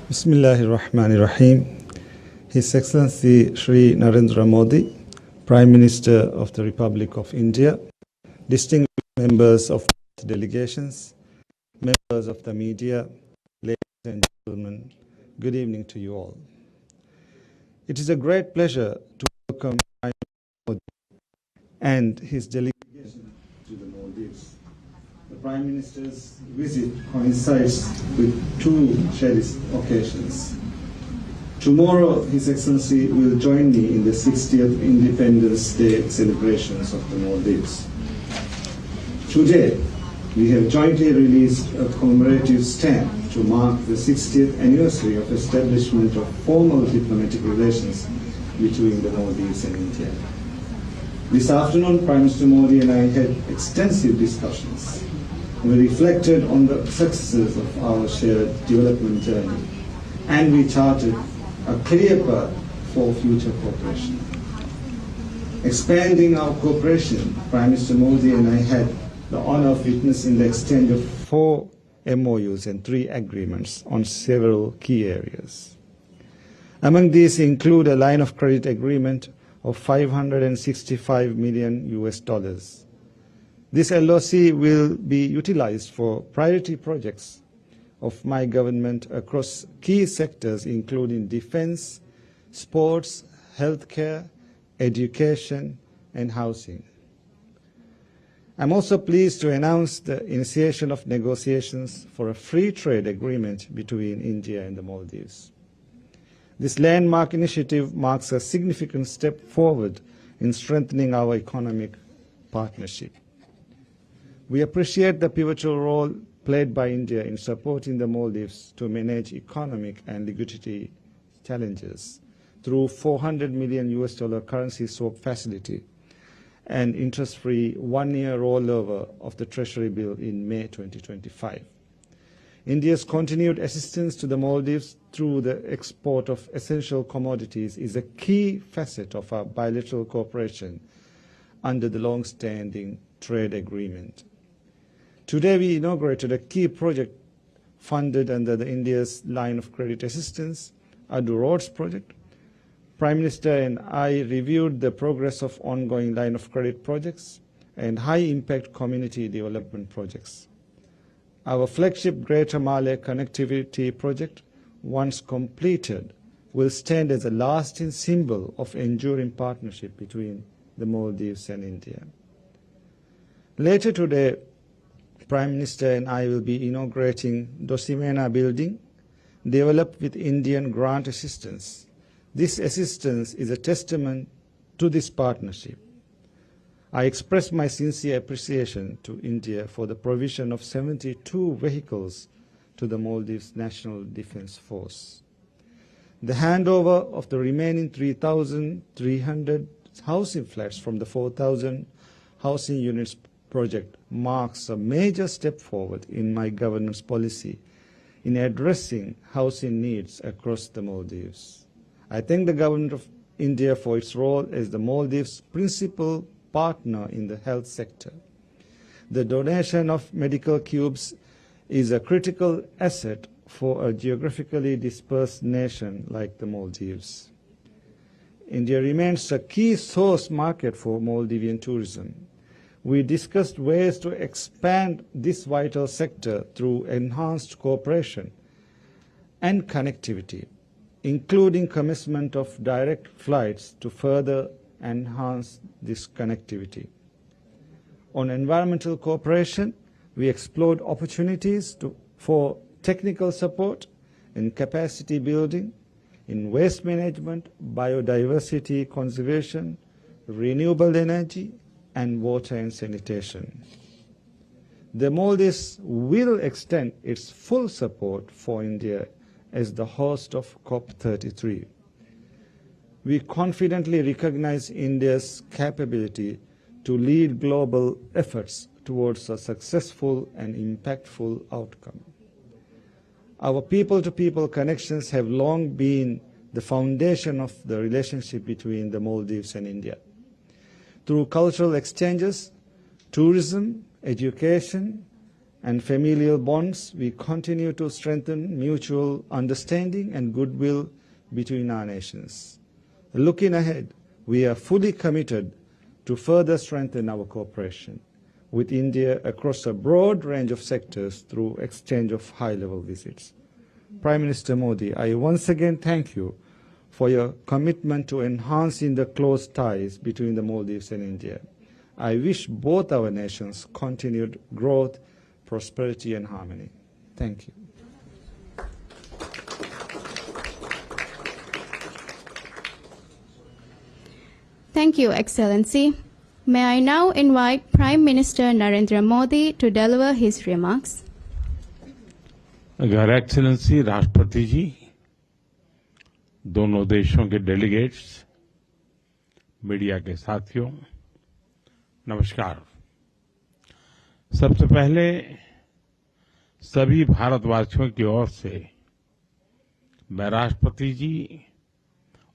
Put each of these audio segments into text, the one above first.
Bismillahirrahmanirrahim. His Excellency Shri Narendra Modi, Prime Minister of the Republic of India, distinguished members of delegations, members of the media, ladies and gentlemen, good evening to you all. It is a great pleasure to welcome Prime Minister Modi and his delegation to the Maldives. The Prime Minister's visit coincides with two cherished occasions. Tomorrow, His Excellency will join me in the 60th Independence Day celebrations of the Maldives. Today, we have jointly released a commemorative stamp to mark the 60th anniversary of establishment of formal diplomatic relations between the Maldives and India. This afternoon, Prime Minister Modi and I had extensive discussions. We reflected on the successes of our shared development journey, and we charted a clear path for future cooperation. Expanding our cooperation, Prime Minister Modi and I had the honor of witnessing the exchange of 4 MOUs and 3 agreements on several key areas. Among these include a line of credit agreement of $565 million US. This LOC will be utilized for priority projects of my government across key sectors including defense, sports, healthcare, education, and housing. I'm also pleased to announce the initiation of negotiations for a free trade agreement between India and the Maldives. This landmark initiative marks a significant step forward in strengthening our economic partnership. We appreciate the pivotal role played by India in supporting the Maldives to manage economic and liquidity challenges through $400 million US currency swap facility and interest-free 1-year rollover of the Treasury bill in May 2025. India's continued assistance to the Maldives through the export of essential commodities is a key facet of our bilateral cooperation under the long-standing trade agreement. Today, we inaugurated a key project funded under the India's line of credit assistance, Adu Roads project. Prime Minister and I reviewed the progress of ongoing line of credit projects and high-impact community development projects. Our flagship Greater Malay Connectivity Project, once completed, will stand as a lasting symbol of enduring partnership between the Maldives and India. Later today, Prime Minister and I will be inaugurating Dosimena building, developed with Indian grant assistance. This assistance is a testament to this partnership. I express my sincere appreciation to India for the provision of 72 vehicles to the Maldives National Defense Force. The handover of the remaining 3,300 housing flats from the 4,000 housing units project marks a major step forward in my government's policy in addressing housing needs across the Maldives. I thank the government of India for its role as the Maldives' principal partner in the health sector. The donation of medical cubes is a critical asset for a geographically dispersed nation like the Maldives. India remains a key source market for Maldivian tourism. We discussed ways to expand this vital sector through enhanced cooperation and connectivity, including commencement of direct flights to further enhance this connectivity. On environmental cooperation, we explored opportunities for technical support in capacity building, in waste management, biodiversity conservation, renewable energy, and water and sanitation. The Maldives will extend its full support for India as the host of COP33. We confidently recognize India's capability to lead global efforts towards a successful and impactful outcome. Our people-to-people connections have long been the foundation of the relationship between the Maldives and India. Through cultural exchanges, tourism, education, and familial bonds, we continue to strengthen mutual understanding and goodwill between our nations. Looking ahead, we are fully committed to further strengthen our cooperation with India across a broad range of sectors through exchange of high-level visits. Prime Minister Modi, I once again thank you for your commitment to enhancing the close ties between the Maldives and India. I wish both our nations continued growth, prosperity and harmony. Thank you. Thank you, Excellency. May I now invite Prime Minister Narendra Modi to deliver his remarks. अगर excellency राष्ट्रपति जी, दोनों देशों के delegates, media के साथियों, नमस्कार। सबसे पहले सभी भारतवासियों की ओर से मैं राष्ट्रपति जी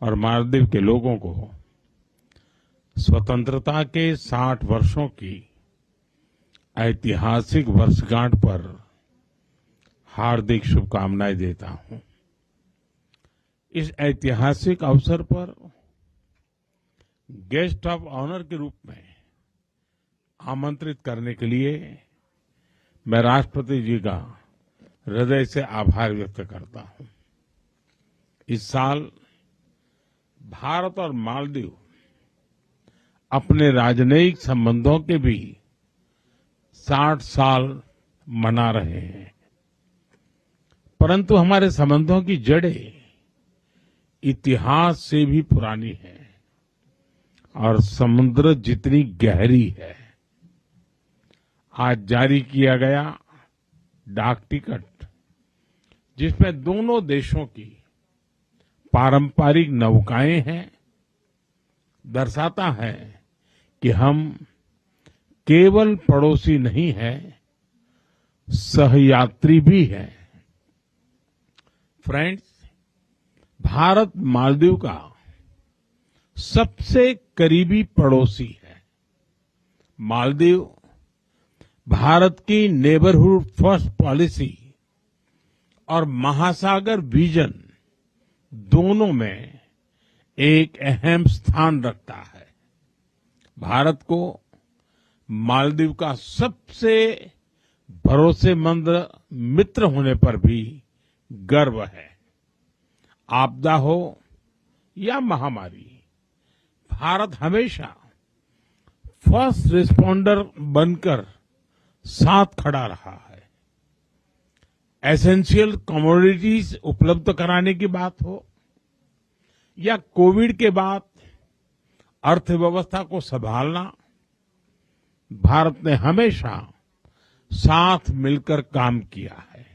और मालदीव के लोगों को स्वतंत्रता के 60 वर्षों की ऐतिहासिक वर्षगांठ पर हार्दिक शुभकामनाएं देता हूं। इस ऐतिहासिक अवसर पर गेस्ट ऑफ ऑनर के रूप में आमंत्रित करने के लिए मैं राष्ट्रपति जी का हृदय से आभार व्यक्त करता हूं। इस साल भारत और मालदीव अपने राजनयिक संबंधों के भी 60 साल मना रहे हैं, परंतु हमारे संबंधों की जड़ें इतिहास से भी पुरानी है और समुद्र जितनी गहरी है। आज जारी किया गया डाक टिकट, जिसमें दोनों देशों की पारंपरिक नौकाएं हैं, दर्शाता है कि हम केवल पड़ोसी नहीं हैं, सहयात्री भी हैं। फ्रेंड्स, भारत मालदीव का सबसे करीबी पड़ोसी है। मालदीव भारत की नेबरहुड फर्स्ट पॉलिसी और महासागर विजन दोनों में एक अहम स्थान रखता है। भारत को मालदीव का सबसे भरोसेमंद मित्र होने पर भी गर्व है। आपदा हो या महामारी, भारत हमेशा फर्स्ट रिस्पॉन्डर बनकर साथ खड़ा रहा है। एसेंशियल कमोडिटीज उपलब्ध कराने की बात हो या कोविड के बाद अर्थव्यवस्था को संभालना, भारत ने हमेशा साथ मिलकर काम किया है।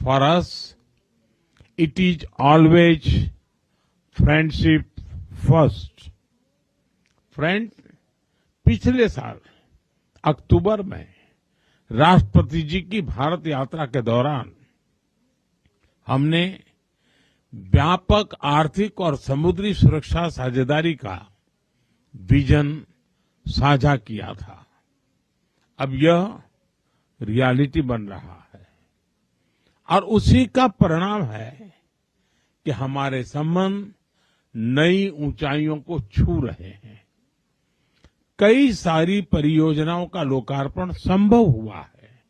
For us it is always friendship first. Friend, पिछले साल अक्टूबर में राष्ट्रपति जी की भारत यात्रा के दौरान हमने व्यापक आर्थिक और समुद्री सुरक्षा साझेदारी का विजन साझा किया था। अब यह रियलिटी बन रहा है और उसी का परिणाम है कि हमारे संबंध नई ऊंचाइयों को छू रहे हैं। कई सारी परियोजनाओं का लोकार्पण संभव हुआ है।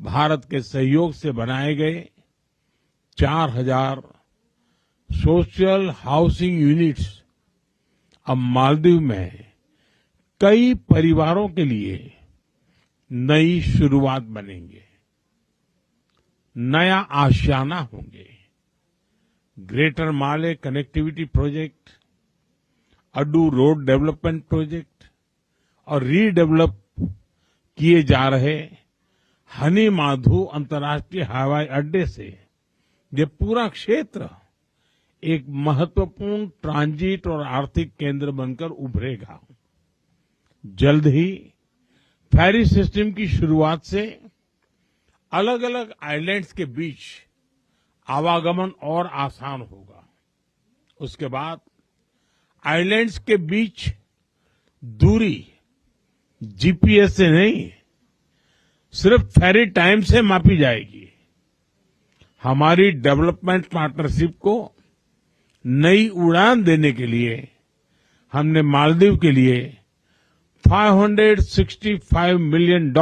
भारत के सहयोग से बनाए गए 4000 सोशल हाउसिंग यूनिट्स अब मालदीव में कई परिवारों के लिए नई शुरुआत बनेंगे, नया आशियाना होंगे। Greater Male connectivity project, Addu road development project और रीडेवलप किए जा रहे हनी माधु अंतर्राष्ट्रीय हवाई अड्डे से ये पूरा क्षेत्र एक महत्वपूर्ण ट्रांजिट और आर्थिक केंद्र बनकर उभरेगा। जल्द ही फेरी सिस्टम की शुरुआत से अलग अलग आइलैंड्स के बीच आवागमन और आसान होगा। उसके बाद आइलैंड्स के बीच दूरी जीपीएस से नहीं, सिर्फ फेरी टाइम से मापी जाएगी। हमारी डेवलपमेंट पार्टनरशिप को नई उड़ान देने के लिए हमने मालदीव के लिए $565 मिलियन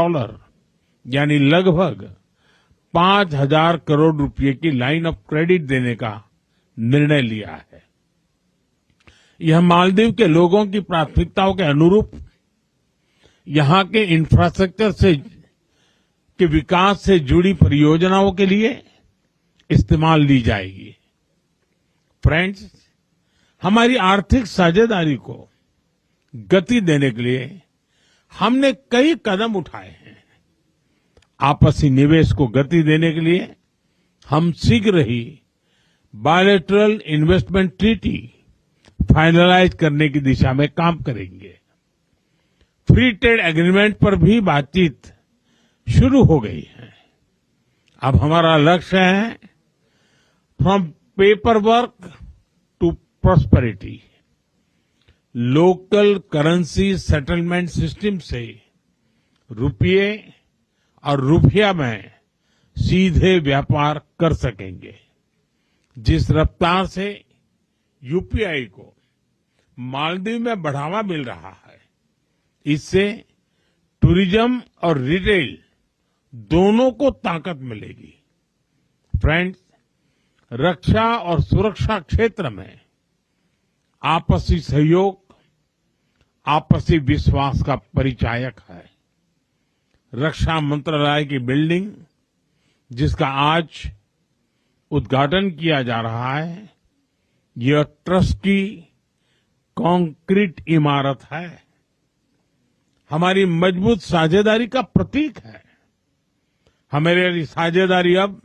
यानी लगभग 5,000 करोड़ रुपए की लाइन ऑफ क्रेडिट देने का निर्णय लिया है। यह मालदीव के लोगों की प्राथमिकताओं के अनुरूप यहां के इंफ्रास्ट्रक्चर के विकास से जुड़ी परियोजनाओं के लिए इस्तेमाल ली जाएगी। फ्रेंड्स, हमारी आर्थिक साझेदारी को गति देने के लिए हमने कई कदम उठाए हैं। आपसी निवेश को गति देने के लिए हम शीघ्र ही बायलैटरल इन्वेस्टमेंट ट्रीटी फाइनलाइज करने की दिशा में काम करेंगे। फ्री ट्रेड एग्रीमेंट पर भी बातचीत शुरू हो गई है। अब हमारा लक्ष्य है from paper work to prosperity. Local currency settlement system से रुपये और रुपया में सीधे व्यापार कर सकेंगे। जिस रफ्तार से यूपीआई को मालदीव में बढ़ावा मिल रहा है, इससे टूरिज्म और रिटेल दोनों को ताकत मिलेगी। फ्रेंड्स, रक्षा और सुरक्षा क्षेत्र में आपसी सहयोग आपसी विश्वास का परिचायक है। रक्षा मंत्रालय की बिल्डिंग, जिसका आज उद्घाटन किया जा रहा है, यह ट्रस्ट की कंक्रीट इमारत है। हमारी मजबूत साझेदारी का प्रतीक है। हमारी साझेदारी अब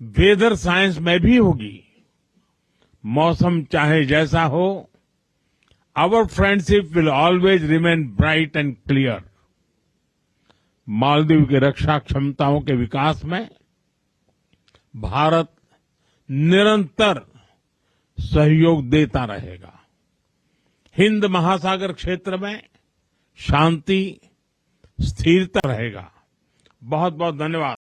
वेदर साइंस में भी होगी। मौसम चाहे जैसा हो, our friendship will always remain bright and clear. Maldives की रक्षा क्षमताओं के विकास में भारत निरंतर सहयोग देता रहेगा। हिंद महासागर क्षेत्र में शांति, स्थिरता रहेगा। बहुत बहुत धन्यवाद।